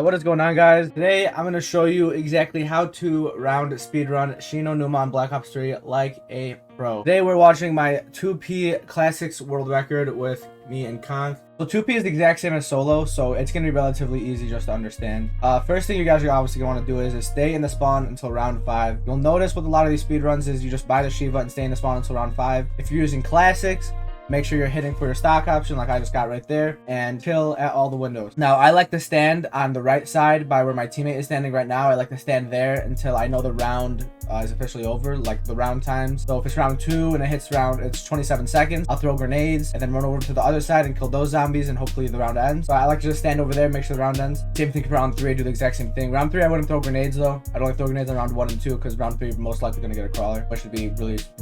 What is going on, guys? Today I'm going to show you exactly how to round speedrun Shi Numa on Black Ops 3 like a pro. Today we're watching my 2P Classics world record with me and Kong. So 2P is the exact same as solo, so it's going to be relatively easy just to understand. First thing you guys are obviously going to want to do is stay in the spawn until round 5. You'll notice with a lot of these speedruns is you just buy the Shiva and stay in the spawn until round 5. If you're using Classics, make sure you're hitting for your stock option like I just got right there and kill at all the windows. Now, I like to stand on the right side by where my teammate is standing right now. I like to stand there until I know the round is officially over, like the round times. So if it's round 2 and it's 27 seconds, I'll throw grenades and then run over to the other side and kill those zombies and hopefully the round ends. So I like to just stand over there, make sure the round ends. Same thing for round 3, I do the exact same thing. Round 3, I wouldn't throw grenades though. I'd only throw grenades on round 1 and 2 because round 3 you're most likely gonna get a crawler, which should be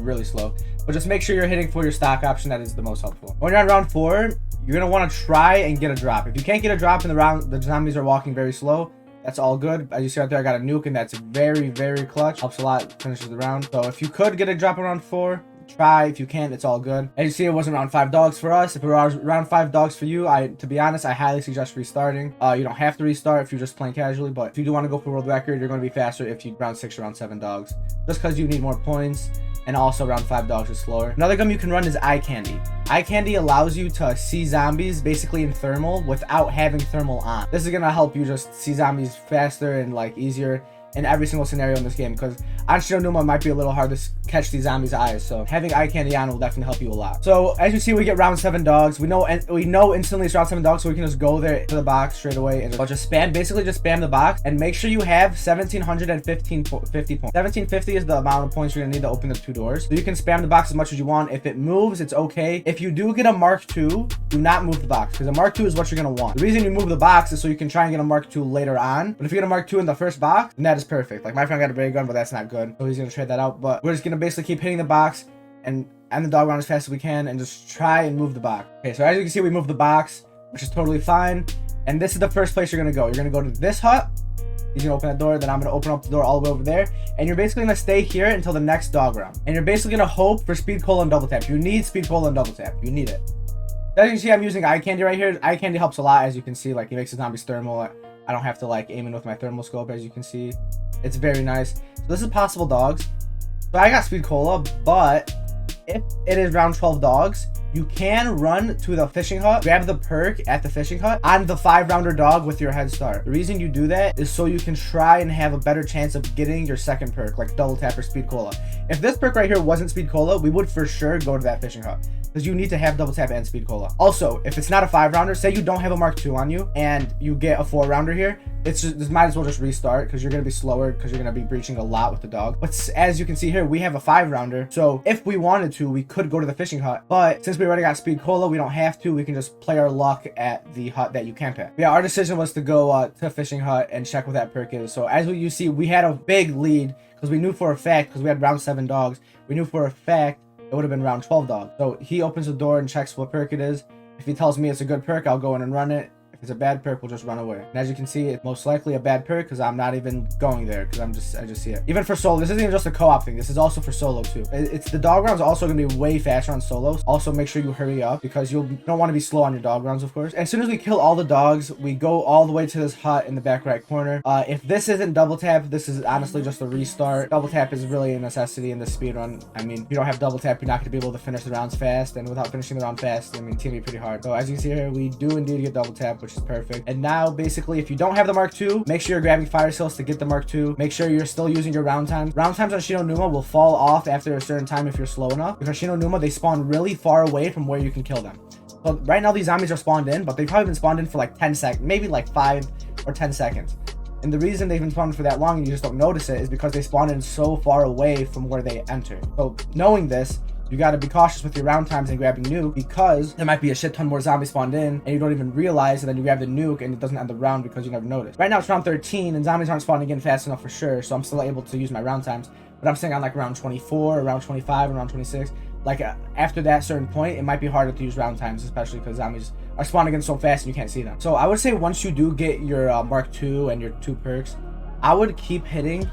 really slow. But just make sure you're hitting for your stock option. That is the most helpful. When you're on round 4, you're gonna want to try and get a drop. If you can't get a drop in the round, the zombies are walking very slow. That's all good. As you see right there, I got a nuke, and that's very clutch. Helps a lot, finishes the round. So if you could get a drop in round 4, try. If you can't, it's all good. As you see, it wasn't round 5 dogs for us. If it was round 5 dogs for you, to be honest, I highly suggest restarting. You don't have to restart if you're just playing casually, but if you do want to go for world record, you're going to be faster if you round 6 or round 7 dogs, just because you need more points. And also round 5 dogs is slower. Another gun you can run is eye candy. Eye candy allows you to see zombies basically in thermal without having thermal on. This is gonna help you just see zombies faster and like easier in every single scenario in this game, because on Shi Numa might be a little hard to catch these zombies' eyes, so having eye candy on will definitely help you a lot. So as you see, we get round 7 dogs. We know instantly it's round 7 dogs, so we can just go there to the box straight away and just spam the box, and make sure you have 1750 points. 1750 is the amount of points you're gonna need to open the 2 doors. So you can spam the box as much as you want. If it moves, it's okay. If you do get a Mark II, do not move the box, because a Mark II is what you're gonna want. The reason you move the box is so you can try and get a Mark II later on. But if you get a Mark II in the first box, then that is perfect. Like my friend got a ray gun, but that's not good, so he's gonna trade that out. But we're just gonna basically keep hitting the box and end the dog round as fast as we can and just try and move the box. Okay, so as you can see, we moved the box, which is totally fine. And this is the first place you're gonna go. You're gonna go to this hut. He's gonna open that door, then I'm gonna open up the door all the way over there, and you're basically gonna stay here until the next dog round. And you're basically gonna hope for speed cola and double tap. You need speed cola and double tap. You need it. As you can see, I'm using eye candy right here. Eye candy helps a lot. As you can see, like, it makes the zombies thermal. I don't have to like aim in with my thermal scope. As you can see, it's very nice. So this is possible dogs. So I got speed cola, but if it is round 12 dogs, you can run to the fishing hut, grab the perk at the fishing hut on the 5-rounder dog with your head start. The reason you do that is so you can try and have a better chance of getting your second perk, like double tap or speed cola. If this perk right here wasn't speed cola, we would for sure go to that fishing hut, because you need to have double tap and speed cola. Also, if it's not a 5-rounder, say you don't have a Mark II on you and you get a 4-rounder here, this might as well just restart, because you're going to be slower, because you're going to be breaching a lot with the dog. But as you can see here, we have a 5-rounder, so if we wanted to, we could go to the fishing hut. But since we already got speed cola, we don't have to. We can just play our luck at the hut that you camp at. Yeah, our decision was to go to fishing hut and check what that perk is. So as you see, we had a big lead, because we knew for a fact, because we had round 7 dogs, we knew for a fact it would have been round 12 dogs. So he opens the door and checks what perk it is. If he tells me it's a good perk, I'll go in and run it. If it's a bad perk, we'll just run away. And as you can see, it's most likely a bad perk, because I'm not even going there, because I just see it. Even for solo, this isn't even just a co-op thing. This is also for solo too. It's the dog rounds also going to be way faster on solos. Also, make sure you hurry up, because you don't want to be slow on your dog rounds, of course. As soon as we kill all the dogs, we go all the way to this hut in the back right corner. If this isn't double tap, this is honestly just a restart. Double tap is really a necessity in this speed run. I mean, if you don't have double tap, you're not going to be able to finish the rounds fast, and without finishing the round fast, I mean, it's going to be pretty hard. So as you can see here, we do indeed get double tap, which is perfect. And now basically, if you don't have the Mark II, make sure you're grabbing fire seals to get the Mark II. Make sure you're still using your round times. Round times on Shi Numa will fall off after a certain time if you're slow enough, because Shi Numa, they spawn really far away from where you can kill them. So right now these zombies are spawned in, but they've probably been spawned in for like 10 seconds, maybe like 5 or 10 seconds. And the reason they've been spawned for that long and you just don't notice it is because they spawn in so far away from where they enter. So knowing this, you got to be cautious with your round times and grabbing nuke, because there might be a shit ton more zombies spawned in and you don't even realize, and then you grab the nuke and it doesn't end the round because you never noticed. Right now it's round 13 and zombies aren't spawning in fast enough for sure, so I'm still able to use my round times. But I'm saying on like round 24, around 25, around 26, like after that certain point, it might be harder to use round times, especially because zombies are spawning in so fast and you can't see them. So I would say once you do get your Mark II and your 2 perks, I would keep hitting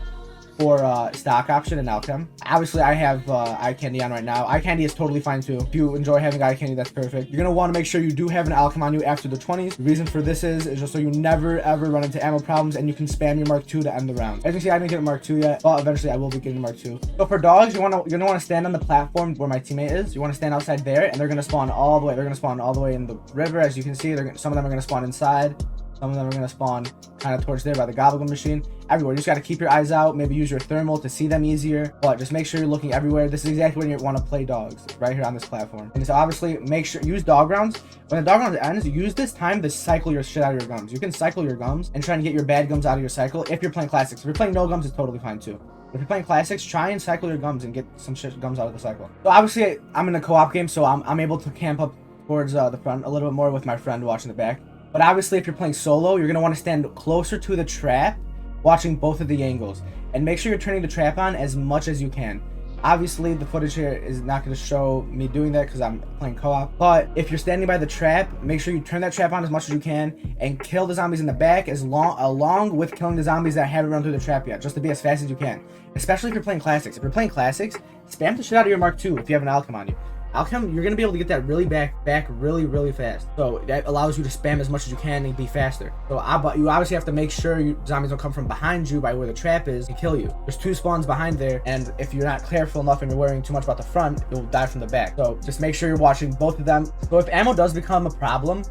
for stock option and Alchem. Obviously, I have eye candy on right now. Eye candy is totally fine too. If you enjoy having eye candy, that's perfect. You're gonna want to make sure you do have an Alchem on you after the 20s. The reason for this is just so you never ever run into ammo problems and you can spam your Mark II to end the round. As you can see, I didn't get a Mark II yet, but eventually I will be getting Mark II. So for dogs, you're gonna want to stand on the platform where my teammate is. You want to stand outside there, and they're gonna spawn all the way. They're gonna spawn all the way in the river, as you can see. Some of them are gonna spawn inside. Some of them are going to spawn kind of towards there by the gobblegum machine. Everywhere. You just got to keep your eyes out. Maybe use your thermal to see them easier. But just make sure you're looking everywhere. This is exactly when you want to play dogs. Right here on this platform. And so obviously, make sure use dog rounds. When the dog round ends, use this time to cycle your shit out of your gums. You can cycle your gums and try and get your bad gums out of your cycle if you're playing classics. If you're playing no gums, it's totally fine too. If you're playing classics, try and cycle your gums and get some shit gums out of the cycle. So obviously, I'm in a co-op game, so I'm able to camp up towards the front a little bit more with my friend watching the back. But obviously, if you're playing solo, you're going to want to stand closer to the trap, watching both of the angles. And make sure you're turning the trap on as much as you can. Obviously, the footage here is not going to show me doing that because I'm playing co-op. But if you're standing by the trap, make sure you turn that trap on as much as you can and kill the zombies in the back along with killing the zombies that haven't run through the trap yet, just to be as fast as you can. Especially if you're playing classics. If you're playing classics, spam the shit out of your Mark II if you have an Alchem on you. Alchem, you're going to be able to get that really back really fast. So that allows you to spam as much as you can and be faster. So you obviously have to make sure zombies don't come from behind you by where the trap is and kill you. There's 2 spawns behind there, and if you're not careful enough and you're worrying too much about the front, you'll die from the back. So just make sure you're watching both of them. So if ammo does become a problem,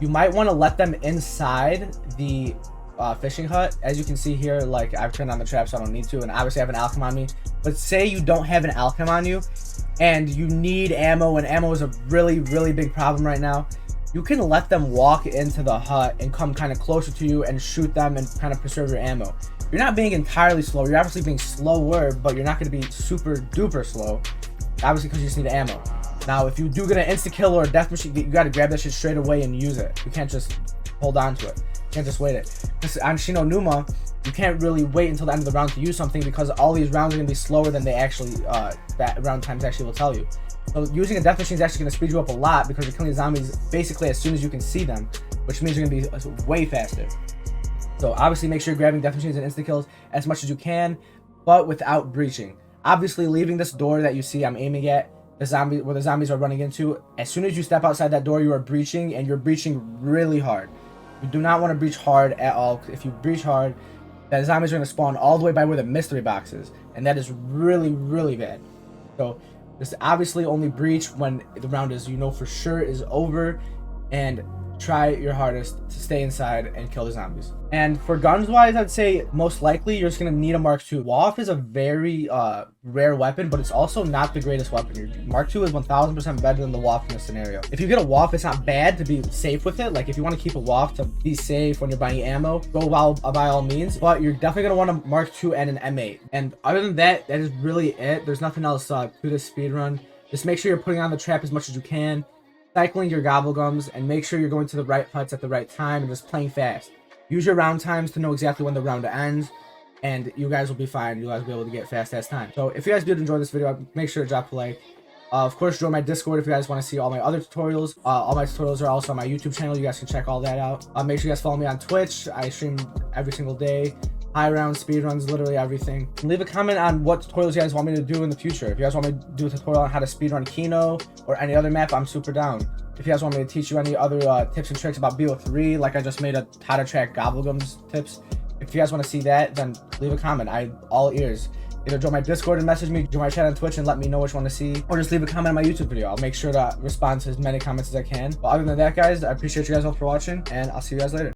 you might want to let them inside the fishing hut. As you can see here, like I've turned on the trap so I don't need to, and obviously I have an Alchem on me. But say you don't have an Alchem on you and you need ammo, and ammo is a really big problem right now, you can let them walk into the hut and come kind of closer to you and shoot them and kind of preserve your ammo. You're not being entirely slow. You're obviously being slower, but you're not going to be super duper slow, obviously, because you just need ammo. Now, if you do get an insta-kill or a death machine, you got to grab that shit straight away and use it. You can't just hold on to it. You can't just wait it. Because on Shi Numa, you can't really wait until the end of the round to use something because all these rounds are going to be slower than they actually, that round times actually will tell you. So using a death machine is actually going to speed you up a lot because you're killing zombies basically as soon as you can see them, which means you're going to be way faster. So obviously make sure you're grabbing death machines and insta-kills as much as you can, but without breaching. Obviously leaving this door that you see I'm aiming at, where the zombies are running into, as soon as you step outside that door, you are breaching, and you're breaching really hard. You do not want to breach hard at all. If you breach hard, the zombies are going to spawn all the way by where the mystery box is, and that is really bad. So just obviously only breach when the round is, you know for sure is over, and try your hardest to stay inside and kill the zombies. And for guns wise, I'd say most likely you're just going to need a Mark II. WAF is a very rare weapon, but it's also not the greatest weapon. Your Mark II is 1000% better than the WAF in this scenario. If you get a WAF, it's not bad to be safe with it. Like if you want to keep a WAF to be safe when you're buying ammo, go by all means, but you're definitely going to want a Mark II and an M8. And other than that, that is really it. There's nothing else to this speed run. Just make sure you're putting on the trap as much as you can, cycling your gobblegums, and make sure you're going to the right huts at the right time and just playing fast. Use your round times to know exactly when the round ends, and you guys will be fine. You guys will be able to get fast as time. So if you guys did enjoy this video, make sure to drop a like. Of course, join my Discord if you guys want to see all my other tutorials. All my tutorials are also on my YouTube channel. You guys can check all that out. Make sure you guys follow me on Twitch. I stream every single day. High rounds, speed runs, literally everything. Leave a comment on what tutorials you guys want me to do in the future. If you guys want me to do a tutorial on how to speedrun Kino or any other map, I'm super down. If you guys want me to teach you any other tips and tricks about BO3, like I just made a how to track gobblegums tips, if you guys want to see that, then leave a comment. I'm all ears. Either join my Discord and message me, join my chat on Twitch and let me know which one to see, or just leave a comment on my YouTube video. I'll make sure to respond to as many comments as I can. But other than that, guys, I appreciate you guys all for watching, and I'll see you guys later.